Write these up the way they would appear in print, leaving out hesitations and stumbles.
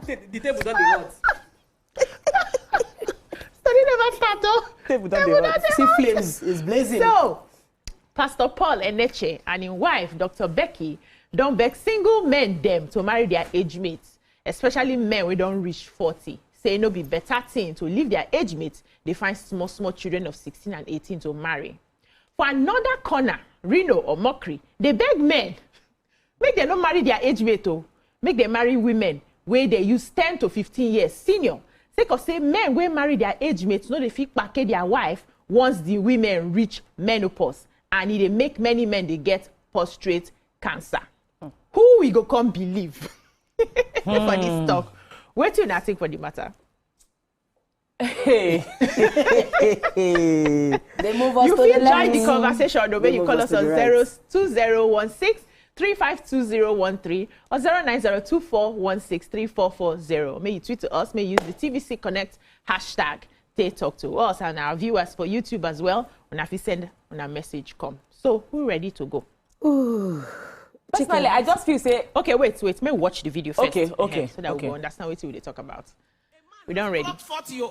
The table don't be what? Story never start though. Table don't be what? See flames is blazing. So, Pastor Paul Eneche and his wife, Dr. Becky, don't beg single men them to marry their age mates, especially men who don't reach 40. Say no be better thing to leave their age mates. They find small children of 16 and 18 to marry. For another corner, Reno or Mockery, they beg men, make them not marry their age mate, make them marry women where they use 10 to 15 years senior. Say men will marry their age mates, no they fit package their wife once the women reach menopause. And they make many men they get prostate cancer. Who we go come believe for this talk? Wait till I think for the matter. Hey. They move us you to feel the join the conversation the way you call us on 02016-352013 or 09024163440. May you tweet to us, may you use the TVC Connect hashtag. They talk to us and our viewers for YouTube as well. When I send on a message come. So who ready to go? Ooh. Personally, I just feel say okay, wait. May we watch the video first. Okay. So that we will understand what they talk about. We don't ready. 40,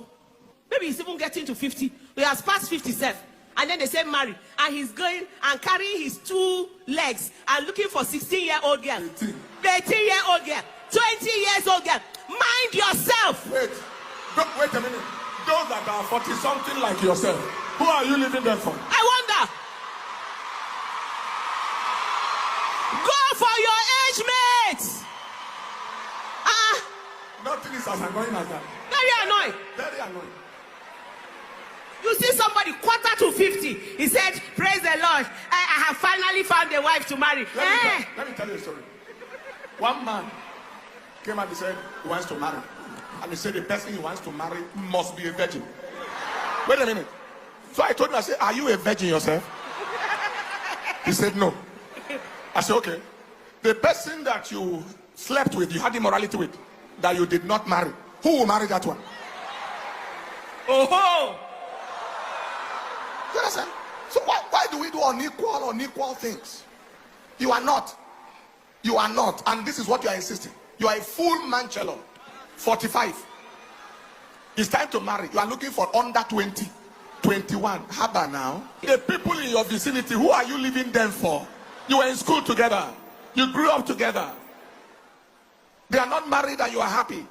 maybe he's even getting to 50. He has passed 57. And then they say marry. And he's going and carrying his 2 legs and looking for 16-year-old girl. 18-year-old girl. 20-years-old girl. Mind yourself. Wait a minute. Those that are 40-something like yourself, who are you living there for? I wonder. Go for your age mates. Nothing is as annoying as that. Very annoying. Very annoying. You see somebody quarter to 50. He said, praise the Lord. I have finally found a wife to marry. Let me tell you a story. One man came and he said he wants to marry. And he said the person he wants to marry must be a virgin. Wait a minute. So I told him, I said, are you a virgin yourself? He said, no. I said, okay. The person that you slept with, you had immorality with, that you did not marry, who will marry that one? Oh! You understand? So why do we do unequal things? You are not. You are not. And this is what you are insisting. You are a full manchello. 45. It's time to marry. You are looking for under 20. 21. How about now? The people in your vicinity, who are you leaving them for? You were in school together. You grew up together. They are not married and you are happy.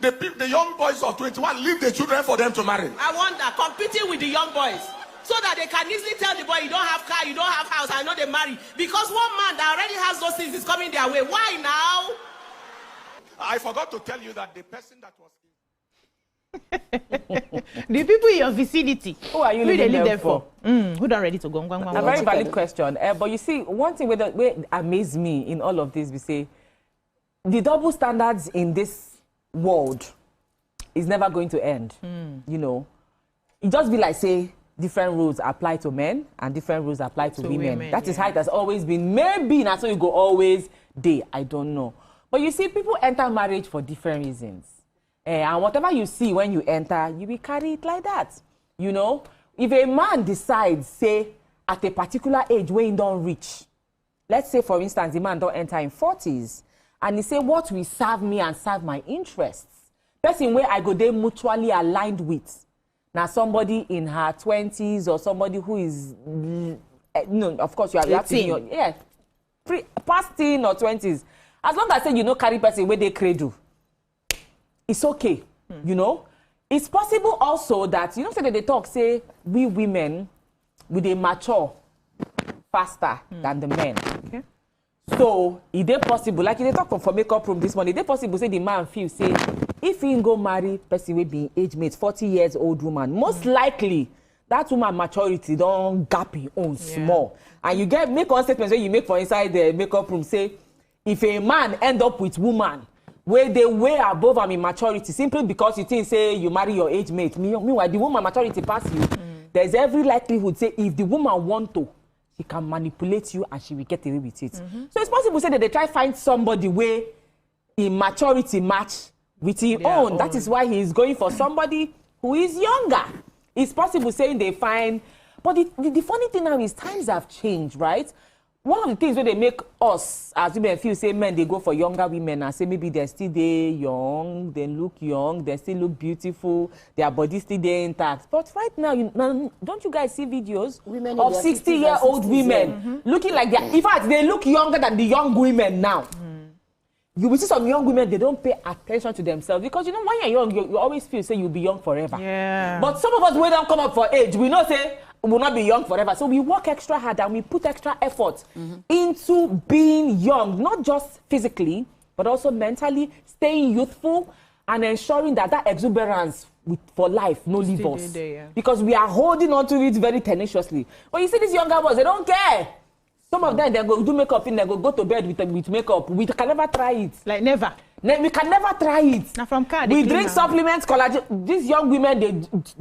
The young boys of 21 leave the children for them to marry. I wonder, competing with the young boys so that they can easily tell the boy, you don't have car, you don't have house, I know they marry. Because one man that already has those things is coming their way. Why now? I forgot to tell you that the person that was the people in your vicinity, who are you living there for? Who don't ready to go? A very valid question. But you see, one thing that amazed me in all of this, we say, the double standards in this world is never going to end. You know, it just be like, say, different rules apply to men and different rules apply to women. That is how it has always been. Maybe that's how you go always day. I don't know. But you see, people enter marriage for different reasons. And whatever you see when you enter, you will carry it like that. You know, if a man decides, say, at a particular age when he don't reach, let's say, for instance, the man don't enter in 40s, and he say, what will serve me and serve my interests? Person where I go there mutually aligned with. Now, somebody in her 20s or somebody who is, no, of course, you are your, past teen or 20s. As long as I say you know carry person where they cradle, it's okay. You know, it's possible also that, you know, say that they talk, say, we women, they mature faster than the men. Okay. So, is it possible, like they talk from makeup room this morning, is it possible, say, the man feel, say, if he go marry person will be age mate, 40 years old woman, most likely, that woman maturity don't gap his own small. And you make one statement where you make for inside the makeup room, say, if a man end up with woman, where they way above him in maturity, simply because you think, say, you marry your age mate. Meanwhile, the woman maturity pass you. There's every likelihood, say, if the woman want to, she can manipulate you and she will get away with it. So it's possible, say, that they try find somebody where in maturity match with his own. That is why he is going for somebody who is younger. It's possible, saying they find. But the funny thing now is times have changed, right? one of the things where they make us as women feel say men they go for younger women and say maybe they're still they young, they look young, they still look beautiful, their body still they intact. But right now, don't you guys see videos Women of 60-year-old women looking like they're, in fact, they look younger than the young women now. You will see some young women, they don't pay attention to themselves because when you're young, you always feel say you'll be young forever. Yeah. But some of us, we don't come up for age, we know say we will not be young forever. So we work extra hard and we put extra effort into being young, not just physically, but also mentally, staying youthful and ensuring that exuberance for life no leave us. Because we are holding on to it very tenaciously. But you see these younger boys, they don't care. Some of them, they go do makeup and they go to bed with makeup. We can never try it. Like never. We can never try it. Now from car, we drink supplements, collagen. These young women, they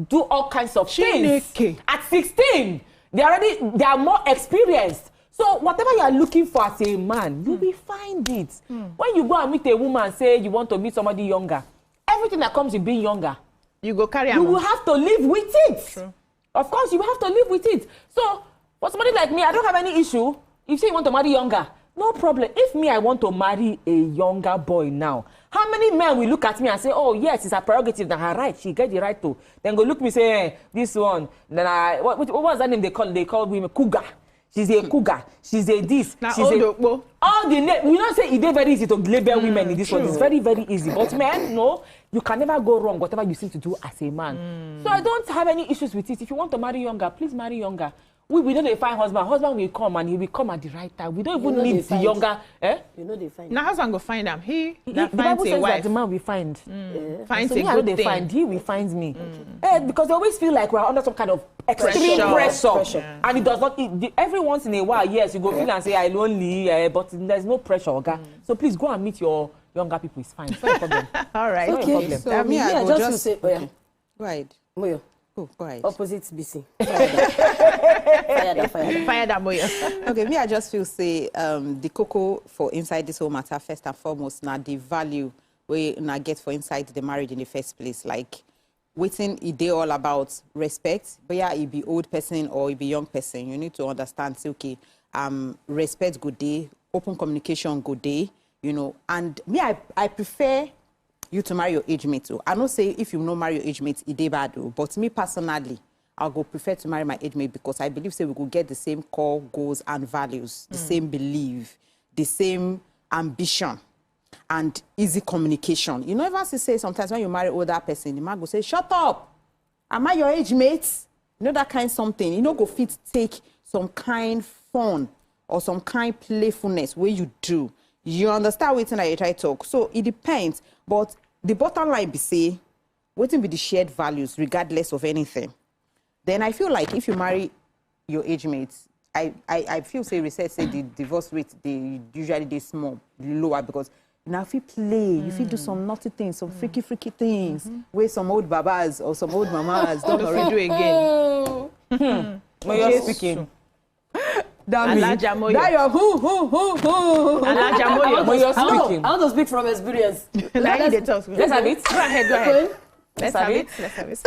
do all kinds of things. At 16, they are more experienced. So whatever you are looking for as a man, you will find it. When you go and meet a woman and say you want to meet somebody younger, everything that comes with being younger, you go carry. You will have to live with it. True. Of course, you will have to live with it. So for somebody like me, I don't have any issue. If you say you want to marry younger, no problem. If me, I want to marry a younger boy now, how many men will look at me and say, oh, yes, it's a prerogative, that's her right, she get the right to. Then go look me say, hey, this one, then what was that name they call women? Cougar. She's a cougar. She's a this. Now she's all the name. We don't say it's very easy to label women in this one. It's very, very easy. But men, no, you can never go wrong, whatever you seem to do as a man. So I don't have any issues with it. If you want to marry younger, please marry younger. We don't find husband. Husband will come and he will come at the right time. We don't even need the younger. You know they find. Now husband go find him. The Bible says that the man will find. Finds so a good thing. Find. He will find me. Because they always feel like we're under some kind of extreme pressure. Yeah. And it does not. Every once in a while, yes, you go feel and say I'm lonely, but there's no pressure, okay? So please go and meet your younger people. It's fine. It's not a problem. All right. Okay. No problem. So me, I just say, oh yeah. Right. Moyo. Oh, right. Opposites BC. Fire that Moyo. Okay, me I just feel say the cocoa for inside this whole matter first and foremost now the value we now get for inside the marriage in the first place. Like waiting they all about respect, but yeah, it be old person or it be young person. You need to understand say okay, respect good day, open communication good day, you know, and me I prefer you to marry your age mate too. I don't say if you no marry your age mate, it is bad though. But me personally, I'll go prefer to marry my age mate because I believe say we could get the same core goals and values, the same belief, the same ambition, and easy communication. You know, ever say sometimes when you marry older person, the man go say, "Shut up! Am I your age mate?" You know that kind of something. You know, go fit take some kind fun or some kind playfulness where you do. You understand what I try to talk. So it depends. But the bottom line be say, waiting be the shared values regardless of anything. Then I feel like if you marry your age mates, I feel say research say the divorce rate usually small, lower because now if you play, if you do some naughty things, some freaky things, where some old babas or some old mamas don't already do again. When you're speaking. Alaja Moyo. That your Alaja Moyo. When you're speaking. I want to speak from experience. Let's have it. Go ahead. Let's have it.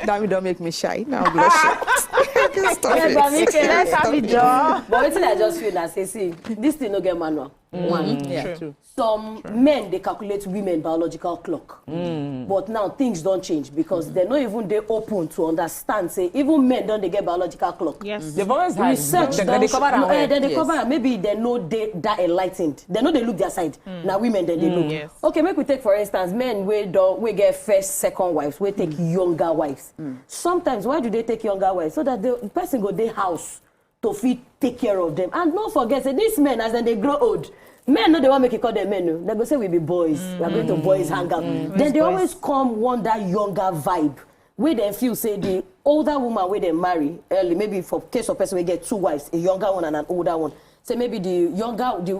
Damn, don't make me shy. Now I'm blushing. Stop it. Let's have it, Joe. But what I just feel that say, see, this thing no get manual. One. Yeah, true. Some men they calculate women biological clock, but now things don't change because they're not even they open to understand. Say even men don't they get biological clock. Yes. They've always had research. They cover. Maybe they know they that enlightened. They know they look their side. Now women then they look. Yes. Okay, make we take for instance men we get first, second wives. We take younger wives. Sometimes why do they take younger wives? So that the person go their house to fit take care of them. And don't forget, say these men as then they grow old. Men no, they want make you call them men. No. They go say we be boys. We are going to boys hang out. Then they always come want that younger vibe. Where they feel say the older woman where they marry early, maybe for case of person we get two wives, a younger one and an older one. Say maybe the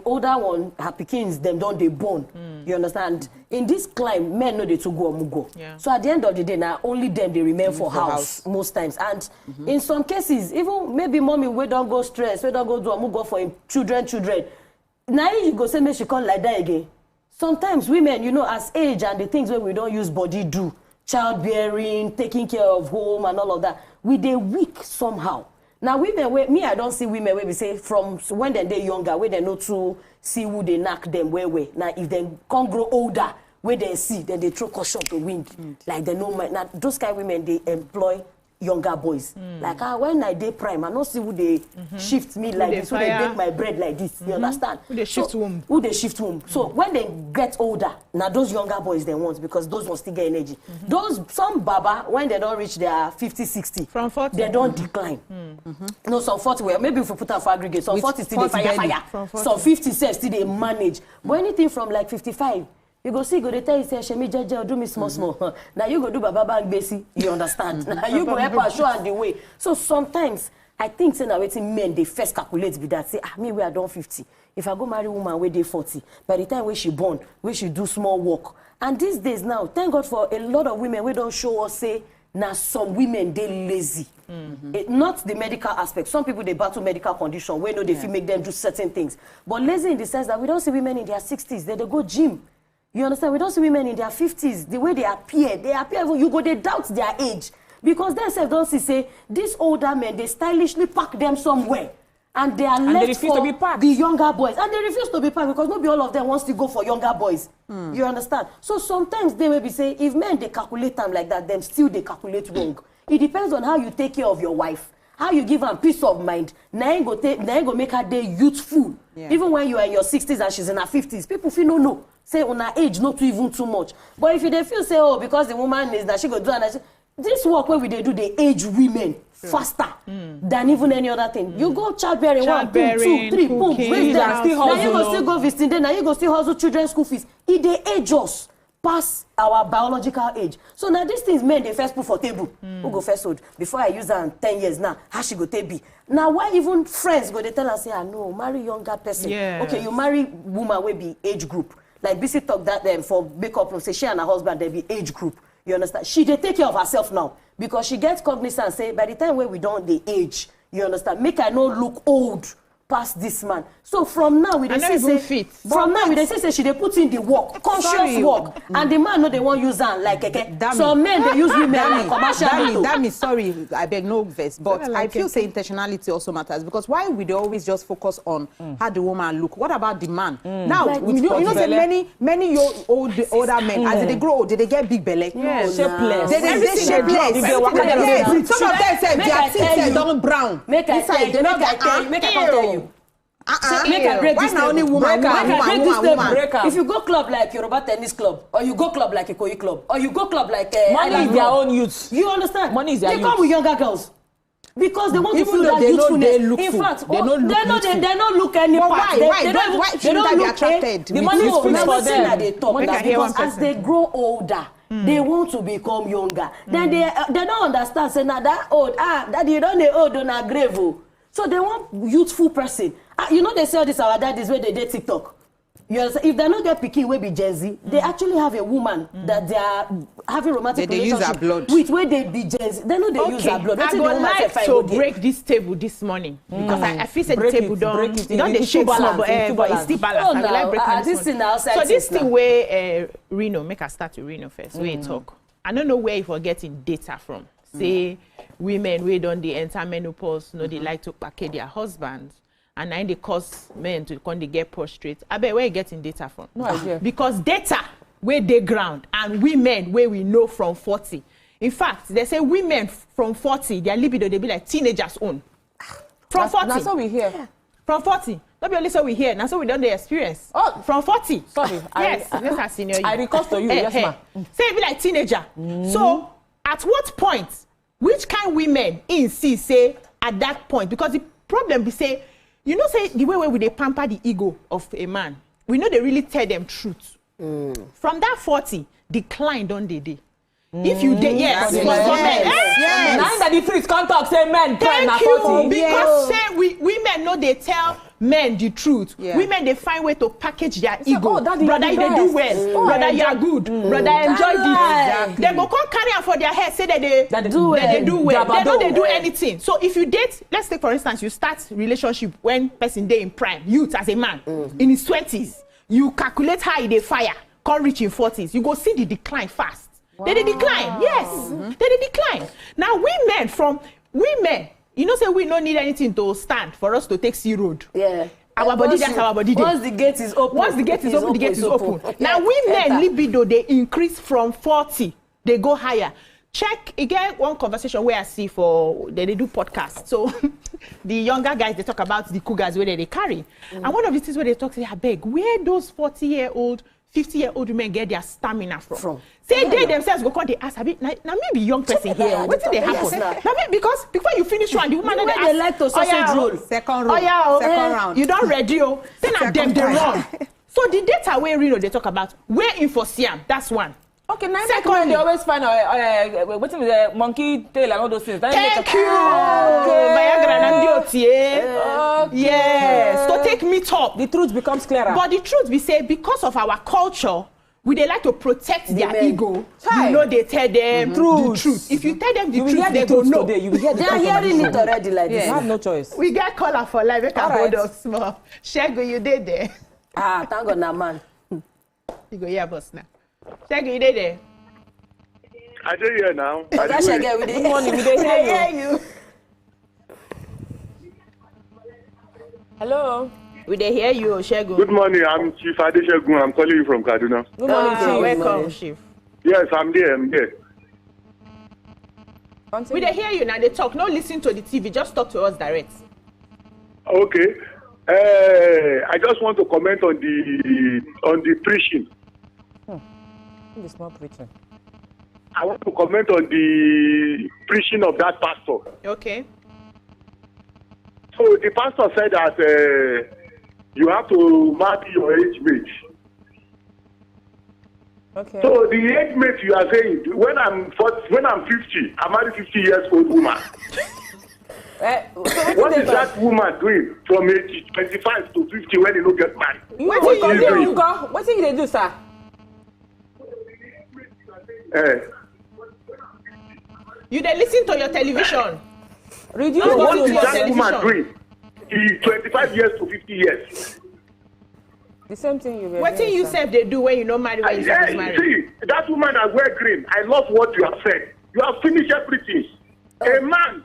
older one, her pikins, them don't they born. You understand? In this climb, men know they to go or mugo. Yeah. So at the end of the day, now only them they remain for house most times. And in some cases, even maybe mommy we don't go stress, we don't go do or mugo for him children. Now you go say me she come like that again. Sometimes women, you know, as age and the things where we don't use body do, childbearing, taking care of home and all of that, we they weak somehow. Now women, me I don't see women where we say from when they're younger, where they know to see who they knock them where. Now if they can't grow older, where they see, then they throw caution to wind. Like they know now those kind of women they employ younger boys. Like when I day prime, I don't see who they shift me like this, who they bake my bread like this. You understand? Who they shift womb. Who they shift womb. So when they get older, now those younger boys they want because those ones still get energy. Those some baba when they don't reach their 50, 60, from 40 they don't decline. No, some 40 well, maybe if we put out for aggregate, some 40 still they fire. Some 50 still they manage. But anything from like 55. You go see, go they tell you say, Shemi Jeje, do me small. Now you go do Baba Bang Basi, you understand? Now you go help her show her the way. So sometimes I think say now waiting men they first calculate with that. Say, me we are done 50. If I go marry woman where they 40, by the time where she born, where she do small work. And these days now, thank God for a lot of women we don't show us say now some women they lazy. Not the medical aspect. Some people they battle medical condition where no they feel make them do certain things. But lazy in the sense that we don't see women in their 60s, they go gym. You understand? We don't see women in their 50s, the way they appear, you go, they doubt their age. Because themselves don't see, say, these older men, they stylishly pack them somewhere. And they are left for the younger boys. And they refuse to be packed because maybe all of them wants to go for younger boys. You understand? So sometimes they will be say, if men, they calculate them like that, then still they calculate wrong. It depends on how you take care of your wife. How you give her peace of mind. Now you go make her day youthful. Even when you are in your 60s and she's in her 50s, people feel no. Say on her age, not even too much. But if they feel say, oh, because the woman is that she go do and this work where we they do, they age women faster than even any other thing. You go childbearing, 1, 2, 3, boom, raise them. Now you go still go visiting them. Now you go still hustle children's school fees. If they age us past our biological age. So now these things men they first put for table. Who go first hold? Before I use her in 10 years now, how she go take be? Now why even friends go they tell her say, no, marry younger person. Okay, you marry woman will be age group. Like BC talk that for makeup, say she and her husband they be age group. You understand? She they take care of herself now because she gets cognizant and say by the time where we don't the age, you understand? Make her not look old past this man. So from now we they say from now we they say she they put in the work, conscious work, and the man no they want use her like some men they use women like commercial. That means sorry, I beg no verse, but I feel say intentionality also matters because why we they always just focus on how the woman look? What about the man? Now Like, you know say many older men as they grow old, they get big belly. Shapeless. They shapeless. Some of them say their teeth don't brown. Make I tell you. Make a break this only woman. If you go club like Yoruba tennis club, or you go club like Ikoyi club, or you go club like money is their own youth. You understand? Money is their They come with younger girls because they want to feel that youthfulness. In fact, they don't look any part. Why shouldn't they be attracted? The money is for them. They talk because as they grow older, they want to become younger. Then they don't understand. Say now that old that you don't the old on a grave. So they want youthful person. You know they say all this our daddies where they date TikTok. You understand? If they not get picky, will be Gen Z, they actually have a woman that they are having romantic relationship with where they be Gen Z. They know they use her blood. I would like to break this table this morning because I feel say the table don't they shake small, but it's still balanced. I like breaking this thing outside. So this thing where Reno, make us start with Reno first. Where you talk. I don't know where you for getting data from. Say women we don't they enter menopause, no they like to package their husbands. And then they cause men to come they get prostrate. I bet where you getting data from? No idea. Because data where they ground and women where we know from 40. In fact, they say women from 40, their libido they be like teenagers own. From 40. That's what we hear. From 40. Not be only so we hear, now so we don't the experience. Oh, from 40. Sorry. Yes, let's have senior you. I recall to you, yes, ma'am. Say it be like teenager. So at what point, which kind of women in see say at that point? Because the problem be say, you know, say the way they pamper the ego of a man, we know they really tell them truth. From that 40, decline don't they? If you did, yes, for men, yes. Now that the freaks can't talk, say men. Thank you, because say women know they tell men the truth. Women they find way to package their ego. Brother, you they do well. Brother, you are good. Brother, enjoy this. They go come carry on for their head, say that they do well. They know they do anything. So if you date, let's take for instance, you start relationship when person day in prime, youth as a man in his 20s, you calculate how they fire, come reach in 40s, you go see the decline fast. Wow. They decline, yes. They decline. Now women you know say we no need anything to stand for us to take C road. Yeah. Our body, that's our body. Once the gate is open. Once the gate is open, the gate is open. Now women Enter. libido they increase from 40, they go higher. Check again one conversation where I see for they do podcast. So the younger guys they talk about the cougars where they carry. And one of the things where they talk say, I beg, where those 40-year-old, 50-year-old women get their stamina from? Say they themselves go come they ask, now maybe young person here. What did they happen? Now because before you finish one, the woman The way they they ask, like to sausage roll. Second round. Second round. You don't ready, oh. Then at them they run. So the data where they talk about, where in for Siam, that's one. Okay, now Secondly, they always find what's the monkey tail and all those things. Thank you. Viagra and DOTA. Yes. So take me top. The truth becomes clearer. But the truth we say, because of our culture, we they like to protect their men. ego. Hi. You know they tell them the truth. If you tell them the you will truth, hear they the go truth no. today. You will hear the They are truth on hearing the it show. already like this. You have no choice. We get caller for life. We can All hold right. us small. Shego, you did there. Ah, thank God now, man. You go hear us now. Shego, you did there. I did here now. That's again with Good the morning, we dey I hear you. hear you. Hello. We they hear you, Shego. Good morning. I'm Chief Adeshegun. I'm calling you from Kaduna. Good morning, Ah, Chief. welcome, Chief. Yes, I'm there. I'm there. We they hear you now. They talk. No, listen to the TV. Just talk to us direct. Okay. I just want to comment on the preaching. The small preaching. I want to comment on the preaching of that pastor. Okay. So the pastor said that you have to marry your age mate. Okay. So the age mate you are saying, when I'm 50, I marry 50 years old woman. What is that woman doing from age 25 to 50 when you don't get married? What What do is you doing? do? What do you do, sir? You they listen to your television. Reduce No, what What you is your that watch. woman television. doing? Is 25 years to 50 years. The same thing you were What thing doing, you sir. said they do when you not marry when you Yeah, supposed marry? see, that woman that wear green, I love what you have said. You have finished everything. A man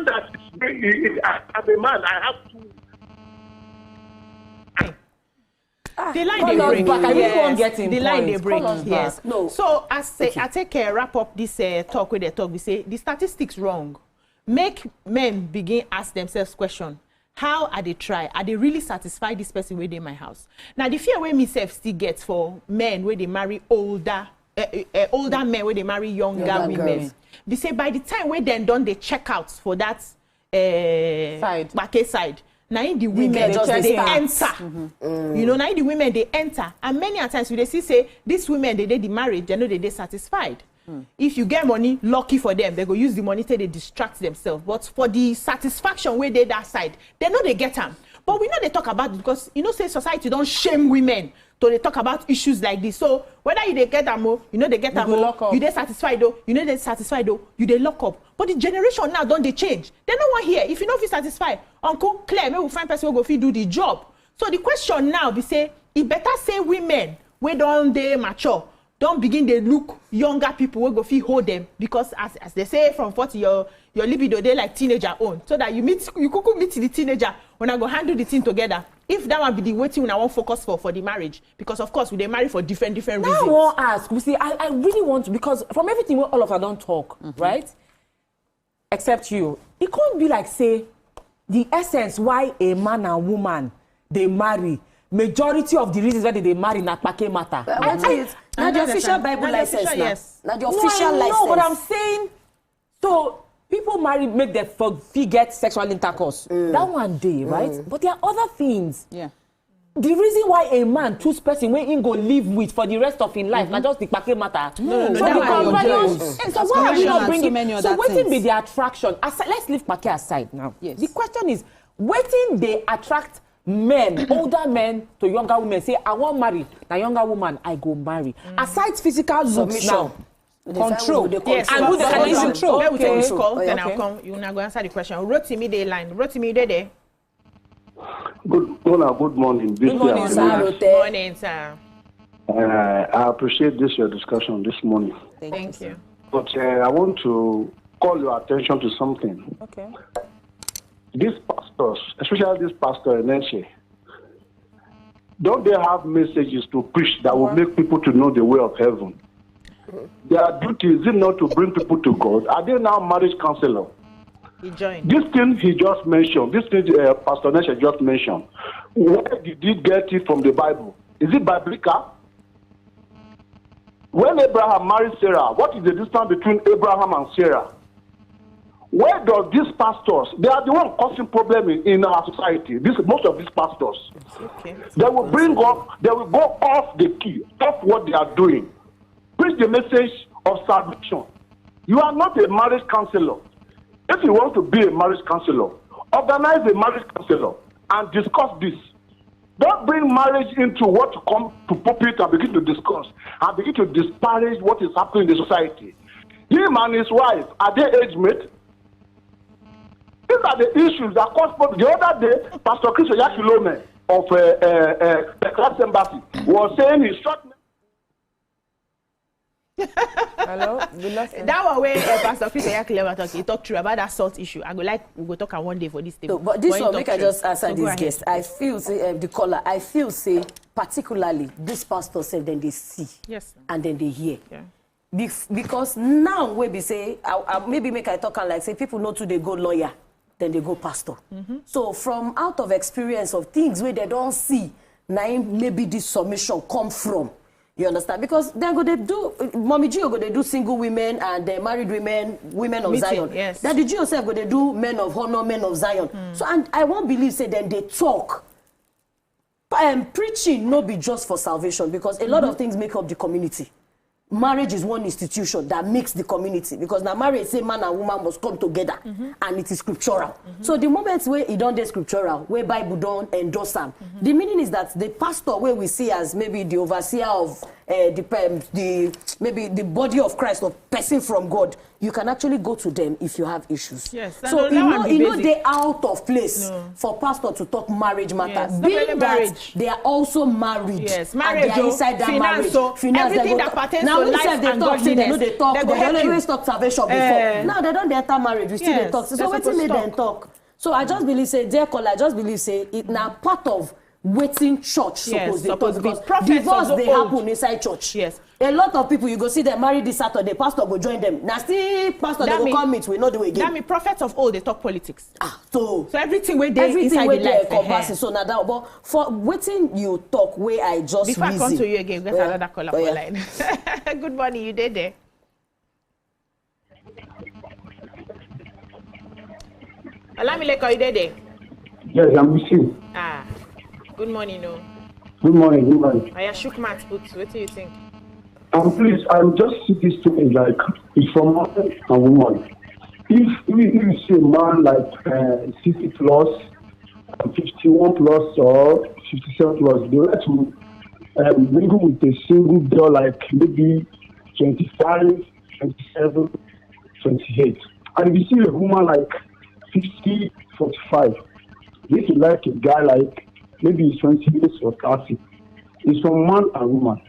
that as a man, I have to. The line Call they us break. back. I really won't get in The line they points. break. Call us Yes. back. No. So I say I take wrap up this talk with the talk. We say the statistics wrong. Make men begin ask themselves question. How are they try? Are they really satisfied this person within my house? Now the fear where myself still gets for men where they marry older men where they marry younger women. girls. They say by the time where then done they check out for that Side. market side. Now in the women get just they the enter. start. You know, now in the women they enter, and many a times we they see say these women they the marriage they know they satisfied. If you get money, lucky for them, they go use the money till they distract themselves. But for the satisfaction where they that side, they know they get them. But we know they talk about it because you know say society don't shame women to they talk about issues like this. So whether you they get them or you know they get them go lock up. you they satisfied though, you know they satisfied though, you they lock up. But the generation now don't they change? They no one here. If you know if you satisfied, Uncle Claire, maybe we'll find person who go fit do the job. So the question now be say, it better say women we don't they mature. Don't begin they look younger people will go fit hold them because as they say from 40 your libido they like teenager own so that you could meet the teenager when I go handle the thing together. If that one be the waiting when I want focus for the marriage because of course we they marry for different Now I reasons. won't ask. We see, I really want to, because from everything we all of us don't talk, right? Except you. It can't be like, say, the essence why a man and woman, they marry. Majority of the reasons why they marry na pake matter. Now the official Bible license now. Yes. Now the official No, license. but I'm saying, so people marry, make them forget sexual intercourse. That one day, right? But there are other things. Yeah. The reason why a man choose person when he go live with for the rest of his life, not just the pake matter. No, So that the one companions, is and so why are we not so bringing? many So other waiting be things. the attraction. Aside, let's leave pake aside now. Yes. The question is, waiting they attract men, older men to younger women. Say, I want marry a younger woman, I go marry. Aside physical looks Submission. now. Control. Yes, And who they can submission. control. Where we take this Okay. call, then Okay. I'll come. You now go answer the question. Rotimi the line. Rotimi, you there? Good morning. Good morning, sir. Morning, sir. I appreciate your discussion this morning. Thank you. But I want to call your attention to something. Okay. these pastors, especially this pastor Eneche, don't they have messages to preach that will make people to know the way of heaven? Their duty is it not to bring people to God? Are they now marriage counselor? He joined. This thing he just mentioned, this thing Pastor Eneche just mentioned, where did he get it from the Bible? Is it biblical? When Abraham married Sarah, what is the distance between Abraham and Sarah? Where does these pastors, they are the one causing problem in our society. Most of these pastors, they will go off the key, off what they are doing. Preach the message of salvation. You are not a marriage counselor. If you want to be a marriage counselor, organize a marriage counselor and discuss this. Don't bring marriage into what you come to pulpit and begin to discuss and begin to disparage what is happening in the society. Him and his wife, are they age mate? These are the issues that cause problems. The other day, Pastor Chris Oyakilome of the Class Embassy was saying he's short. Hello? We lost him. That one where Pastor Chris Oyakilome talk, he talked through about that salt issue. I go like, we go talk on one day for this table. No, but this one, make I just answer so this guest. I feel, say, the caller, I feel, say, particularly, this pastor said, then they see. Yes. And then they hear. Yeah. Because now, we be say, maybe make I talk and like, say, people know to they go lawyer, then they go pastor. So from out of experience of things where they don't see, now maybe this submission come from. You understand? Because then go they do, Mommy Gio go they do single women and married women, women of Zion. Yes. Then the Gio self go they do men of honor, men of Zion. So and I won't believe say then they talk. Preaching no be just for salvation because a lot of things make up the community. Marriage is one institution that makes the community because now marriage say man and woman must come together and it is scriptural. So the moment where it don't dey scriptural, where Bible don't endorse them, the meaning is that the pastor where we see as maybe the overseer of maybe the body of Christ or person from God, you can actually go to them if you have issues. Yes, so you know they out of place for pastor to talk marriage matter. Yes, Being that they are also married. Yes, And marriage, they are inside that finance, marriage. so Finance, everything they that go pertains now to life they and talk, say they know they talk, godliness, they they go help always you. talk salvation before. Now they don't enter marriage, we still they talk. So what made them talk? So I just believe say, dear caller, I just believe say it now part of waiting church supposed to be because divorce they happen inside church. Yes. A lot of people you go see them married this Saturday, pastor go join them. Now still pastor they go come meet, we know the way again. That mean prophets of old they talk politics. So everything where they inside the life. Conversing. So now that but for waiting you talk where I just before reason. I come to you again, get another caller for line. Good morning, you did there. Alamileko, you did there. Yes, I'm with you. Good morning, no. Good morning, good morning. I shook mat, but what do you think? Please, I'm just see this thing like it's for man and woman. If you see a man like 60 plus, 51 plus, or 57 plus, they like to mingle with a single girl like maybe 25, 27, 28. And if you see a woman like 50, 45, you need to like a guy like maybe he's 20 years or 30. It's from man and woman.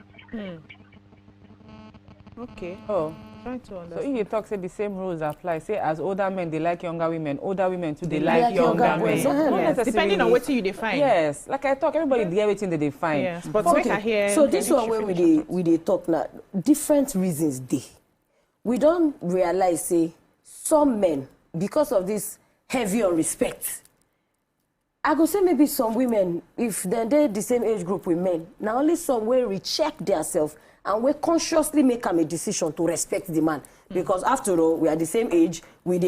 Okay. Oh. Trying to understand. So you talk say the same rules apply. Say as older men they like younger women too they like younger men. Yes. Depending on what you define. Yes. Like I talk, everybody get everything that they find. Yes. But okay. I hear so this one where we they talk now, different reasons they. We don't realize say some men, because of this heavy on respect. I go say maybe some women, if they're the same age group with men, now only some will recheck themselves and we consciously make them a decision to respect the man. Because after all, we are the same age, we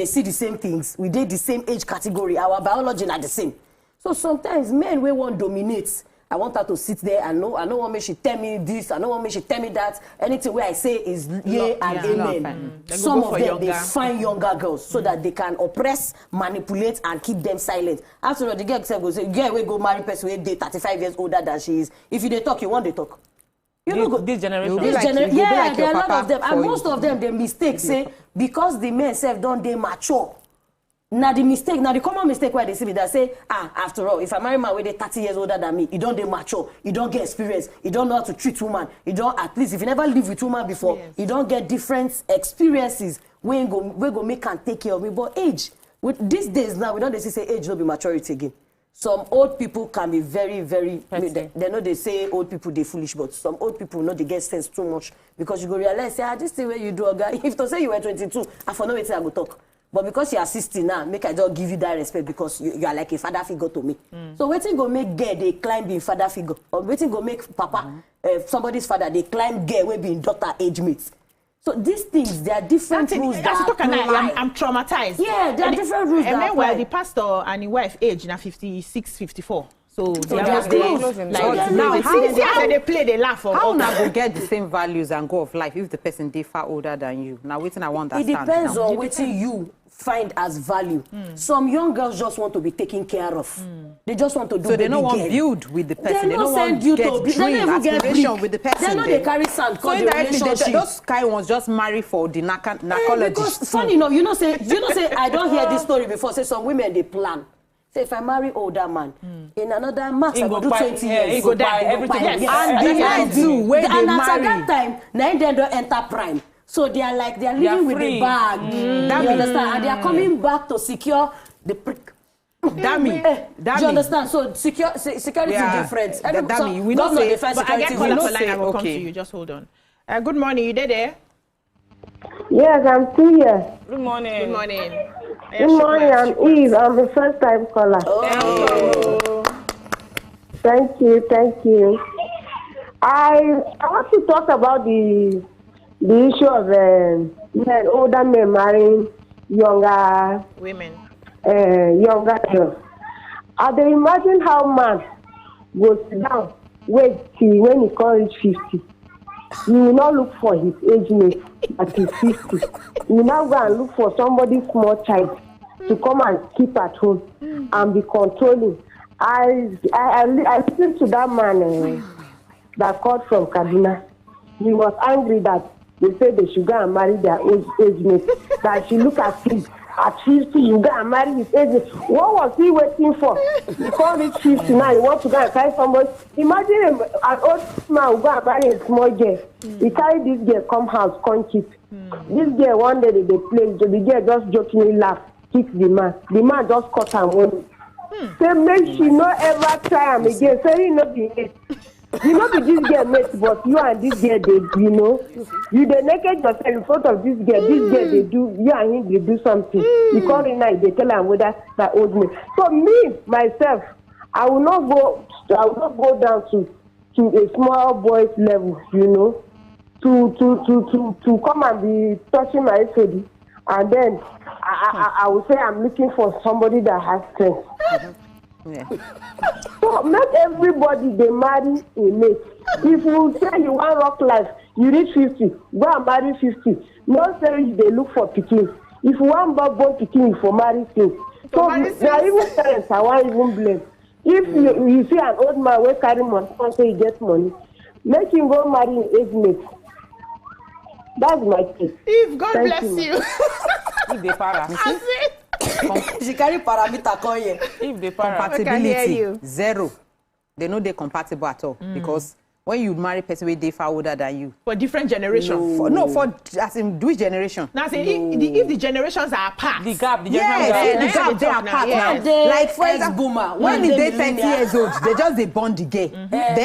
see the same things, we did the same age category, our biology are the same. So sometimes men we want dominate. I want her to sit there and know, I don't want me she tell me this, I don't want me she tell me that. Anything where I say is yeah and amen. Some of them, they find younger girls so that they can oppress, manipulate, and keep them silent. After all, the girl go say, girl, we go marry person who is 35 years older than she is. If you they talk, you want they talk. You know, this generation. Yeah, there are a lot of them. And most of them, they mistake say, because the men self don't they mature. Now the mistake, now the common mistake where they see me that say, after all, if I marry my way, they're 30 years older than me, you don't they mature, you don't get experience, you don't know how to treat woman, you don't, at least if you never live with woman before, you don't get different experiences where go make and take care of me. But age with these days now, we don't say age no be maturity again. Some old people can be very, very. They know they say old people they foolish, but some old people know they get sense too much because you go realize, this thing where you do, guy. If to say you were 22, I for no way I go talk. But because you are 60 now, make I just give you that respect because you are like a father figure to me. So waiting go make girl they climb being father figure, or waiting go make papa somebody's father they climb girl we being daughter age mates. So these things, they are different rules that apply. I'm traumatized. Yeah, there are different rules that apply. Meanwhile, the pastor and his wife age now 56, 54. So they are just close. like now, how they play, they laugh. How now go get the same values and go of life if the person they far older than you? Now, waiting, I want that. It depends on what you find as value. Some young girls just want to be taken care of. They just want to do. So they don't want build with the person. They don't want you get to dream, aspiration with the person. They know they carry sand. So indirectly, those kind ones just marry for the narcologist. Because funny enough, you know say I don't hear this story before. Say some women they plan. Say if I marry older man, in another max I go do 20 years. He go die everything. And the men too, when they and marry. at that time, now they don't enter prime. So they are living with the bag. You understand? And they are coming back to secure the prick. Dummy. Do you understand? So security is different. Dummy. We don't say. But I get called up for line. I will come to you. Just hold on. Good morning. You there? Yes, I'm still here. Good morning. Good morning. Good morning, I'm Eve. I'm the first time caller. Thank you. I want to talk about the issue of older men marrying younger women. Younger girls. I dey imagine how man goes down wait till when he can reach 50. You will not look for his age mate at his 50. You will now go and look for somebody small child to come and keep at home and be controlling. I listened to that man that called from Kaduna. He was angry that they said they should go and marry their age mate. That she look at him at 50, you go and marry his age mate. What was he waiting for? He can't reach 50 now. He wants to go and carry somebody. Imagine an old man will go and marry a small girl. He carry this girl, come house, come keep. This girl, one day they play, so the girl just jokingly laugh, kick the man. The man just cut her money. Say, make she not ever try him again. Say, you know, you know this girl mate, but you and this girl, you the naked yourself in front of this girl. This girl, they do, you and him, they do something. You call in night, they tell her whether that old man. So me, myself, I will not go down to a small boy's level, to come and be touching my face. And then I will say I'm looking for somebody that has strength. Yeah. So not everybody they marry a mate. If you say you want rock life, you reach 50, go and marry 50. Not say they look for pikin. If you want born pikin, for marry things. So there are even parents I want even blame. If you see an old man will carry money and say he gets money, make him go marry an age mate. That's my case. Eve, God bless you. If they para. She carry parameter come here. If they para. Compatibility, zero. They know they're compatible at all. Because when you marry a person with they far older than you. For different generations. For as in which generation? Now, if the generations are apart. The gap, the gap, they are apart now. Like for example, boomer, when they 30 years old, they just they bond the gay.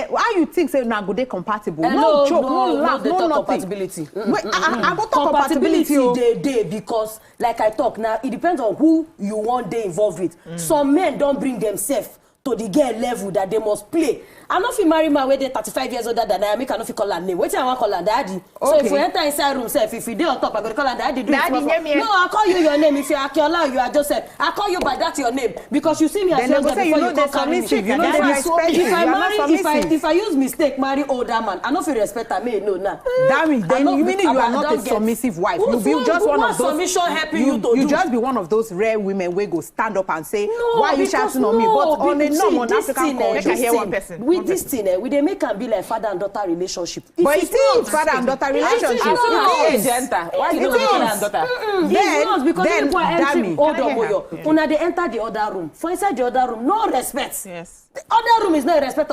Why you think say now go they compatible? No joke, no laugh, no nothing. Compatibility. I'm not compatibility. They because like I talk now, it depends on who you want they involved with. Some men don't bring themselves to the girl level that they must play. I'm not fit marry man where they 35 years older than I am. I cannot fit call her name. Wait till I want call her daddy. Okay. So if we enter inside room, self, if you dey on top, I go call her daddy. Daddy name me. No, I call you your name. If you are Akiola, you are Joseph. I call you by that your name because you see me as younger before you call submissive. You know if I use mistake marry older man, I not feel respect her. Me no now. Damn it. Then you mean you are not a submissive wife. You be just one of those. Submission helping you to do. You just be one of those rare women where go stand up and say, why are you shouting on me? But on a normal African culture, hear one person. With this thing, they make them be like father and daughter relationship. But it is father and daughter relationship. It is gentle. Why you don't father and daughter? Then because people are entering older boy. Una they enter the other room. For inside the other room, no respect. Yes. The other room is not a respect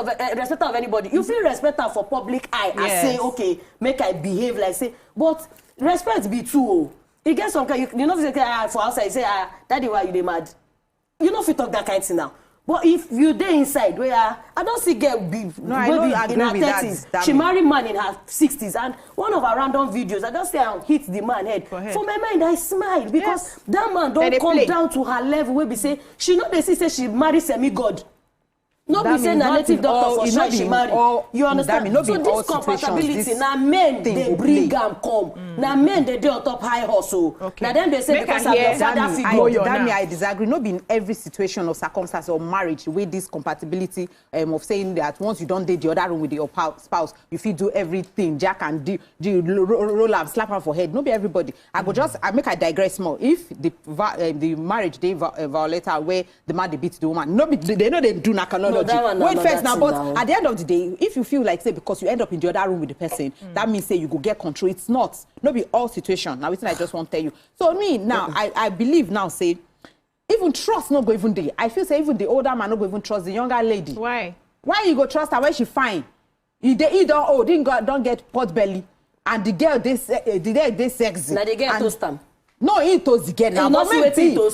of anybody. You feel respect for public eye. I say okay, make I behave like say, but respect be true. You get some kind, you know, for outside, you say, daddy, why you dey mad? You know if you talk that kind of thing now. But if you there inside, where I don't see girl be in her 30s, she married man in her 60s, and one of her random videos, I just say I hit the man head. For my mind, I smile because that man don't come down to her level where we say she know they say she marry semi-god. No be say na native doctor for sure she marry. You understand? So this compatibility, na men they bring am come. Na men they do on top high hustle. Na them they say because of your father figure. That I disagree. Not be in every situation or circumstance or marriage with this compatibility of saying that once you don't date the other room with your spouse, you feel do everything. Jack and do roll up, slap her for head. Not be everybody. I digress more. If the marriage they violate where the man they beat the woman, no be they know they do not. Wait first now, but at the end of the day, if you feel like say because you end up in the other room with the person, that means say you go get control. It's not be all situation. Now, I just want to tell you. So me now, I believe now say even trust not go even there. I feel say even the older man not go even trust the younger lady. Why? Why you go trust her when she fine? You don't get pot belly, and the girl they sexy. Now they get toast them. No, he toast the girl now. But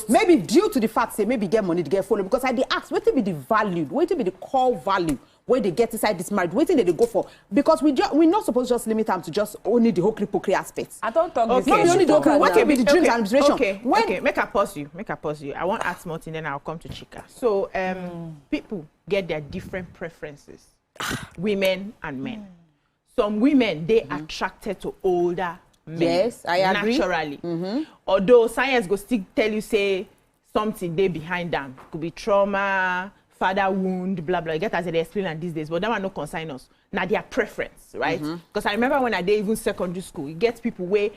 maybe due to the fact say maybe get money to get follow, because I dey ask what will be the value, what will be the core value where they get inside this marriage, what they go for, because we're not supposed to just limit them to just only the whole hypocrite aspects. I don't talk okay. Not only the hypocrite, what will be the dreams and inspiration. Okay, make a pause you. I want to ask Martin, then I'll come to Chika. So people get their different preferences, women and men. Some women they attracted to older men. Yes, I agree. Naturally. Although science go still tell you say something they behind them. Could be trauma, father wound, blah blah. You get as they explain on these days, but that one no concern us. Now their preference, right? Because I remember when I did even secondary school, you get people where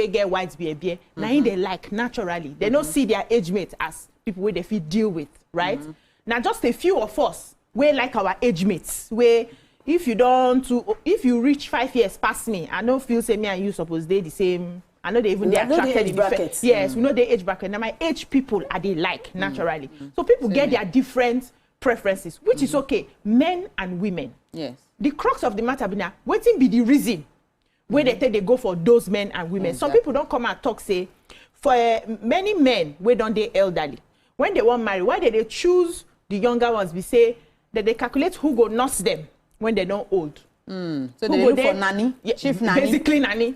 get white beer. Now they like naturally. They don't see their age mates as people where they feel deal with, right? Now just a few of us we like our age mates where if you reach 5 years past me, I don't feel say me and you suppose they the same. I know they even they attracted in yes, we know the age bracket. Now my age people are they like naturally. So people get their different preferences, which is okay. Men and women. Yes. The crux of the matter be now, waiting be the reason where they say they go for those men and women. Some people don't come and talk say for many men where don't they elderly when they want marry, why they choose the younger ones? We say that they calculate who go nurse them when they don't old. So they look for nanny, chief nanny. Basically nanny.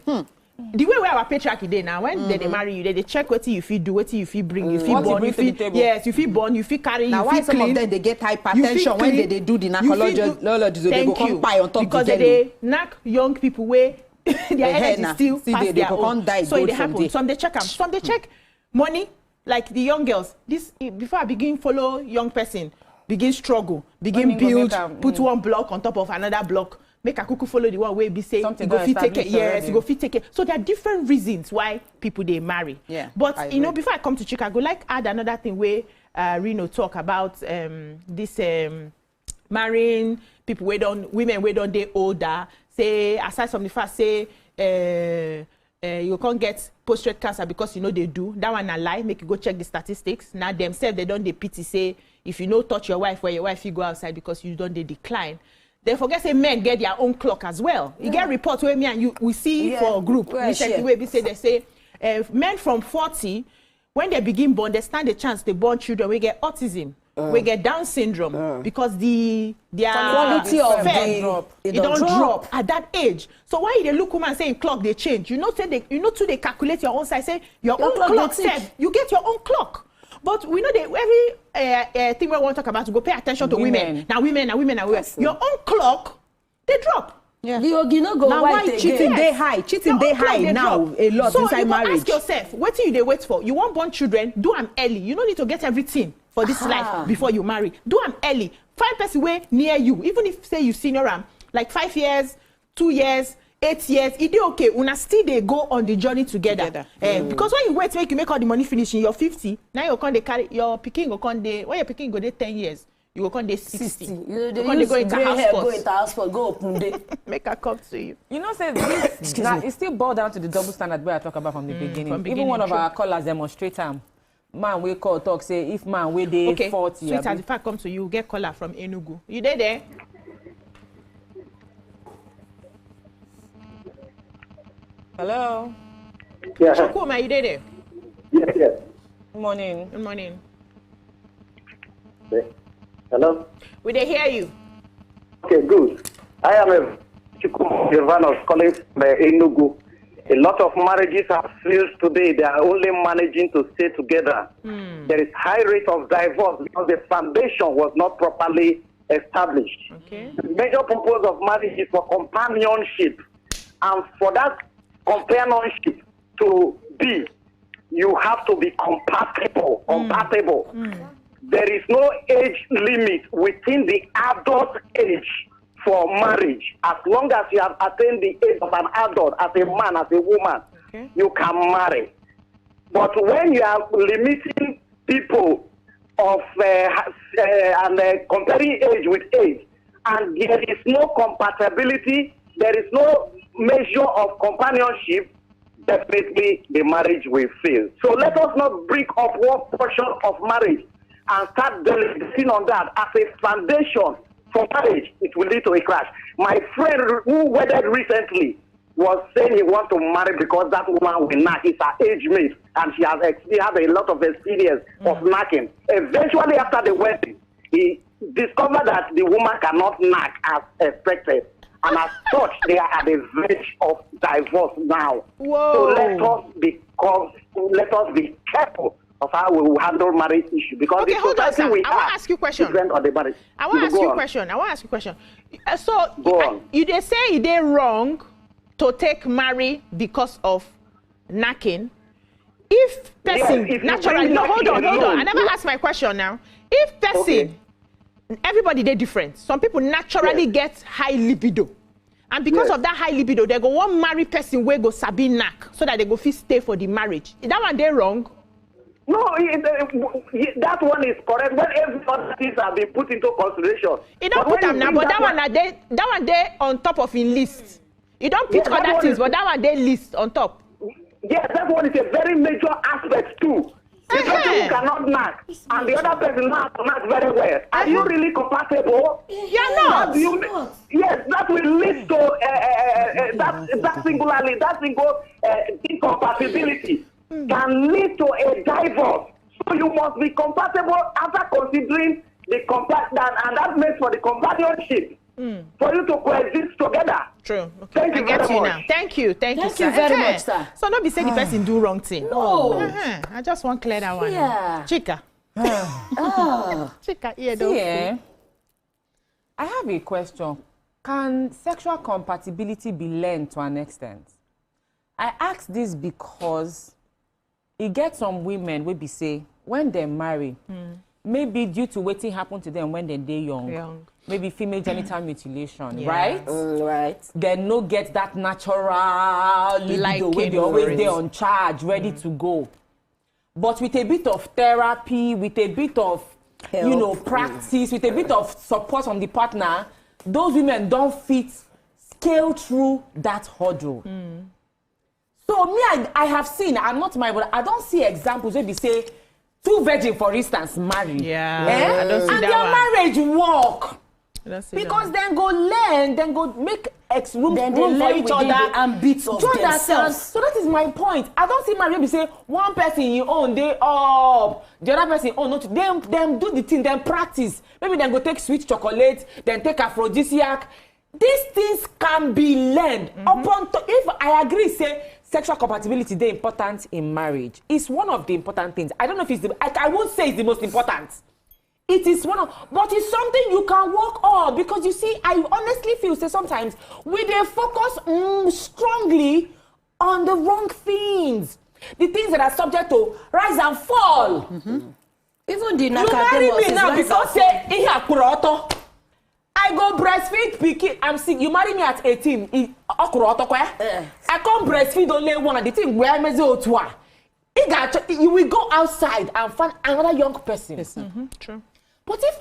The way our patriarchy day now, when they marry you, they check what you feel do, what you feel bring, you feel born, you feel yes, you feel born, you feel carry, now you why feel some clean. of them they get hypertension when they do the narcologist, they go come pie on top because the they knock young people where their energy still past their own. So it happen. Some they check them, some they check money, like the young girls. This before I begin follow young person, begin struggle, begin build, put one block on top of another block. Make a cuckoo follow the one way be say you go fit take it. Yes, you go fit take it. So there are different reasons why people they marry. Yeah. But you know, before I come to Chicago, like add another thing where Reno talk about this marrying people women where don't they older. Say aside from the fact say you can't get prostate cancer because you know they do. That one a lie. Make you go check the statistics. Now themselves they don't they pity say if you know touch your wife where your wife you go outside because you don't they decline. They forget say men get their own clock as well. You get reports where me and you we see for a group recently where we say they say men from 40 when they begin born they stand a chance they born children we get autism, we get Down syndrome because their quality of it don't drop at that age. So why they look woman saying clock they change? You know say they calculate your own size say your own clock set. You get your own clock. But we know that every thing we want to talk about to go pay attention to women. Now women. Your own clock, they drop. Yeah. You know go now why cheating they high? Cheating they high now drop. A lot so inside marriage. So you ask yourself, what do you wait for? You want born children, do them early. You don't need to get everything for this life before you marry. Do them early. Find person way near you. Even if say you senior am, like 5 years, 2 years, 8 years, it is okay. Una still they go on the journey together. Because when you wait, make you make all the money finish in your 50. Now you can carry your picking go con day. When your picking go there 10 years, you go con day 60. You go into house for go open day. Make a come to you. You know, say this now it still boils down to the double standard where I talk about from the beginning. Even one of our callers demonstrate man we call talk say if man we dey 40. So as if I come to you, get caller from Enugu. You there? Hello. Yeah. Shakuma, you did it. Yes, yes. Good morning. Good morning. Okay. Hello? We they hear you. Okay, good. I am a Chiku calling from Enugu. A lot of marriages have failed today. They are only managing to stay together. There is high rate of divorce because the foundation was not properly established. Okay. The major purpose of marriage is for companionship. And for that companionship to be, you have to be compatible. There is no age limit within the adult age for marriage. As long as you have attained the age of an adult, as a man, as a woman, you can marry. But when you are limiting people of comparing age with age, and there is no compatibility, there is no measure of companionship, definitely the marriage will fail. So let us not break up one portion of marriage and start deliberating on that as a foundation for marriage. It will lead to a crash. My friend who wedded recently was saying he wants to marry because that woman will knack. It's her age mate, and she has a lot of experience of knacking. Eventually, after the wedding, he discovered that the woman cannot knack as expected. And as such, they are at the verge of divorce now. Whoa. So let us be careful of how we will handle marriage issue, because Okay, the hold on, society sir. we I want are to ask you a question. depends on the marriage. I want to ask you a on. question. I want to ask you a question. So Go on. you they say they wrong to take marry because of knacking. If person if you naturally bring no, hold on. alone, I never asked my question now. If person everybody they different. Some people naturally get high libido. And because of that high libido, they go one marry person where go sabi knack so that they go fit stay for the marriage. Is that one they wrong? No, that one is correct. When every other things have been put into consideration. You don't put them now, but that one they on top of in list. You don't put other things, but that one they list on top. Yes, that one is a very major aspect too. The person who cannot knack and the other person knows to knack very well. Are you really compatible? You're not. Yes, that will lead to that single incompatibility can lead to a divorce. So you must be compatible after considering the and that makes for the companionship for you to coexist together. True. Okay. Thank you I get very you much. now. Thank you, Thank sir. you very much, sir. So not be saying the person do wrong thing. No. I just want clear that one. Yeah. Chika. Chika, yeah, don't. Yeah. I have a question. Can sexual compatibility be learned to an extent? I ask this because it gets some women will be say when they marry, maybe due to wetin happen to them when they young. Maybe female genital mutilation, right? Right. They no get that natural libido where they always there on charge, ready to go. But with a bit of therapy, with a bit of practice, with a bit of support from the partner, those women don't fit scale through that hurdle. So me, I have seen, I'm not my, but I don't see examples where they say two virgins, for instance, marry. I don't see and that their marriage work. Because then go learn, then go make room Then for they each other. and beats of themselves. So that is my point. I don't see marriage say one person you own, they up, the other person own not. Them do the thing, then practice. Maybe then go take sweet chocolate, then take aphrodisiac. These things can be learned. If I agree, say sexual compatibility is important in marriage. It's one of the important things. I don't know if it's I won't say it's the most important. It is one of, but it's something you can work on, because you see, I honestly feel say sometimes we dey focus strongly on the wrong things, the things that are subject to rise and fall. Even the You marry me now because say I go breastfeed pikin. I'm sick. You marry me at 18. I can't breastfeed only one. The thing where me you will go outside and find another young person. True. But if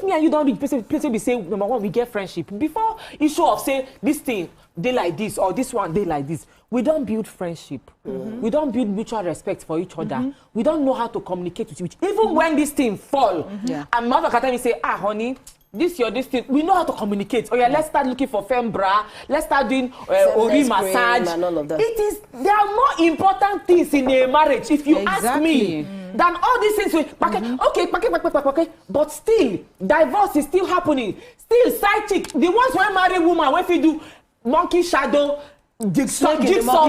me and you don't reach place we say number one, we get friendship. Before you show off, say this thing they like this or this one they like this. We don't build friendship. We don't build mutual respect for each other. We don't know how to communicate with each other. Even when this thing fall, and mother can tell me say, honey, this thing, we know how to communicate. Oh yeah, let's start looking for fembra. Let's start doing ori massage. And all of that. There are more important things in a marriage, if you ask me, than all these things. Okay, but still, divorce is still happening. Still, side chick, the ones when marry woman, when you do monkey shadow, jigsaw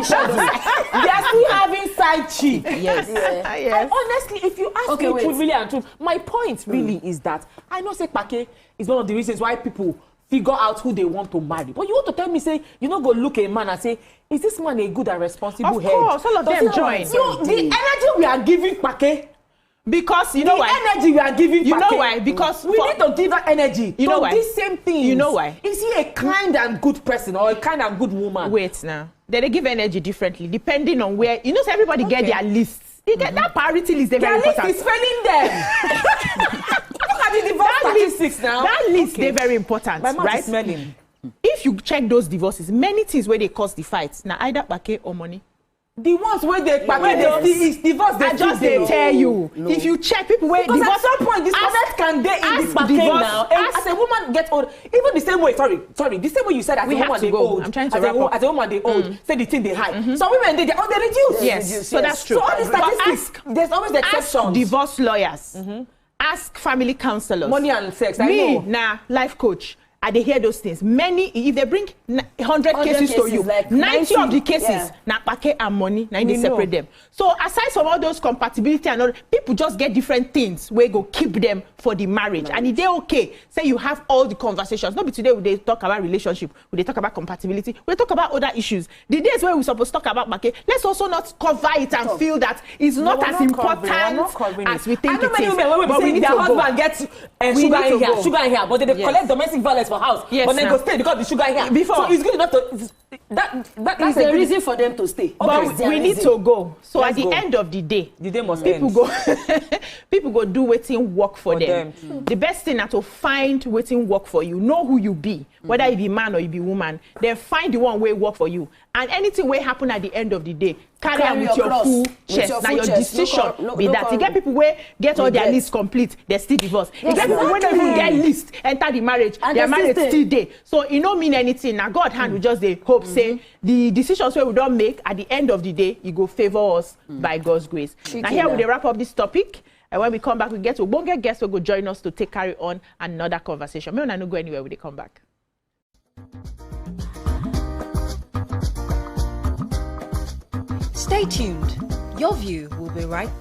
shadow, they are still having side chick. Yes. Yes. And honestly, if you ask me truly and true, my point really is that I know say Pake is one of the reasons why people figure out who they want to marry. But you want to tell me, say, you know, go look a man and say, is this man a good and responsible head? Of course, all of them join. The energy we are giving Pake, because you know why? The energy we are giving you Pake, know why? Because we need to give her energy. You know why? These same things. You know why? Is he a kind and good person or a kind and good woman? Wait now. They give energy differently depending on where. You know, so everybody get their lists. You get that priority list. They're very important. List is failing them. Look at the divorce statistics now. That list they're very important, My mouth right? is smelling. If you check those divorces, many things where they cause the fights. Now either Pake or money. The ones where they is divorce. I just they tell you. No. If you check people where because divorce, at some point this connect can they in this Pake now. And as a woman gets old, even the same way. Sorry, the same way you said as a woman they old. I'm trying to wrap up. As a woman they old. Say the thing they high. Some women they reduce. Yes, so that's true. So all the statistics, there's always the exceptions. Ask divorce lawyers. Ask family counselors. Money and sex. I know. Nah, life coach. They hear those things. Many, if they bring 100 cases to you, like 90 of the cases, na Pake and money, now they separate them. So aside from all those compatibility and all, people just get different things where go keep them for the marriage. And if they're okay, say you have all the conversations. Not be today they talk about relationship, they talk about compatibility, we talk about other issues. The days where we're supposed to talk about Pake, let's also not cover it and feel that it's not as important as we think it is. But we need their husband gets sugar in here, but they collect domestic violence for house, but then go stay because the sugar here. Before, so it's good enough to that's a reason for them to stay. But we need to go. So let's at the end of the day must people end. Go people go do waiting work for them. The best thing is to find waiting work for you. Know who you be, whether you be man or you be woman. Then find the one way work for you. And anything will happen at the end of the day. Carry on with your full chest. Now your decision be that. You get people where get all their lists complete, they still divorce. You get people when they even get list, enter the marriage, their marriage still there. So it don't mean anything. Now God hand we just they hope say the decisions where we don't make at the end of the day, you go favor us by God's grace. Now here we wrap up this topic. And when we come back, we get to Bonga guests who go join us to take carry on another conversation. May not go anywhere when they come back. Stay tuned. Your view will be right back.